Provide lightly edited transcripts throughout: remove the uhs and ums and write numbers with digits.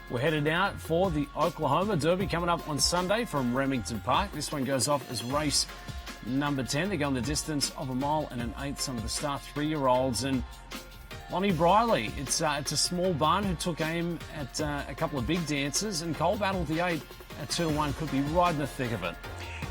We're headed out for the Oklahoma Derby coming up on Sunday from Remington Park. This one goes off as race number 10. They're going the distance of 1 mile and an eighth. Some of the start 3-year-olds. And Lonnie Briley, it's a small barn who took aim at a couple of big dancers. And Cold Battle, the 8 at 2-1, could be right in the thick of it.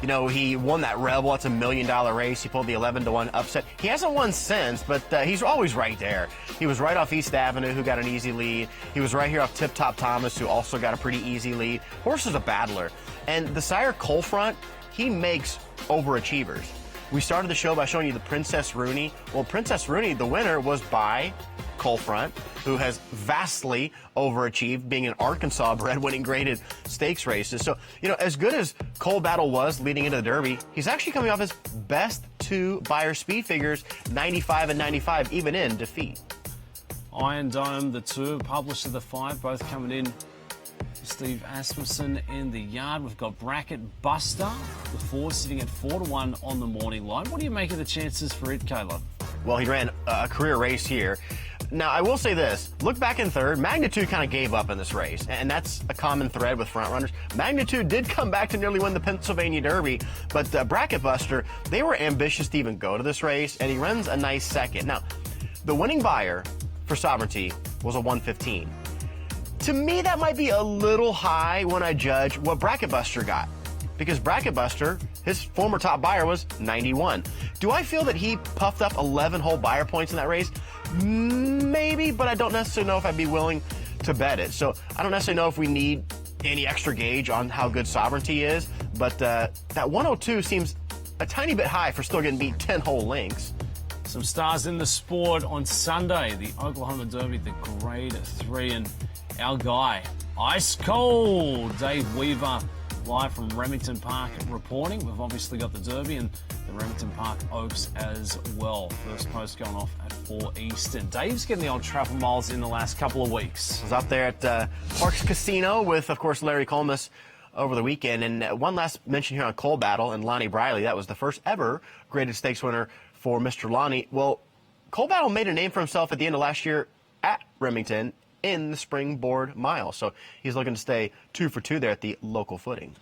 You know, he won that Rebel. It's $1 million race. He pulled the 11-1 upset. He hasn't won since, but he's always right there. He was right off East Avenue, who got an easy lead. He was right here off Tip Top Thomas, who also got a pretty easy lead. Horse is a battler. And the sire Coal Front, he makes overachievers. We started the show by showing you the Princess Rooney. Well, Princess Rooney, the winner, was by Coal Front, who has vastly overachieved, being an Arkansas bred, winning graded stakes races. So, you know, as good as Coal Battle was leading into the Derby, he's actually coming off his best 2 Beyer speed figures, 95 and 95, even in defeat. Iron Dome, the 2, Publisher, the 5, both coming in. Steve Asmussen in the yard. We've got Bracket Buster, the 4, sitting at 4-1 on the morning line. What do you make of the chances for it, Caleb? Well, he ran a career race here. Now, I will say this. Look back in third. Magnitude kind of gave up in this race, and that's a common thread with front runners. Magnitude did come back to nearly win the Pennsylvania Derby, but Bracket Buster, they were ambitious to even go to this race, and he runs a nice second. Now, the winning Beyer for Sovereignty was a 115. To me, that might be a little high when I judge what Bracket Buster got, because Bracket Buster, his former top Beyer, was 91. Do I feel that he puffed up 11 whole Beyer points in that race? Maybe, but I don't necessarily know if I'd be willing to bet it. So I don't necessarily know if we need any extra gauge on how good Sovereignty is, but that 102 seems a tiny bit high for still getting beat 10 whole lengths. Some stars in the sport on Sunday, the Oklahoma Derby, the Grade 3, and our guy, ice cold, Dave Weaver, live from Remington Park reporting. We've obviously got the Derby and the Remington Park Oaks as well. First post going off at 4 Eastern. Dave's getting the old travel miles in the last couple of weeks. I was out there at Parks Casino with, of course, Larry Colmus over the weekend. And one last mention here on Coal Battle and Lonnie Briley. That was the first ever graded stakes winner for Mr. Lonnie. Well, Coal Battle made a name for himself at the end of last year at Remington in the Springboard Mile. So he's looking to stay 2 for 2 there at the local footing.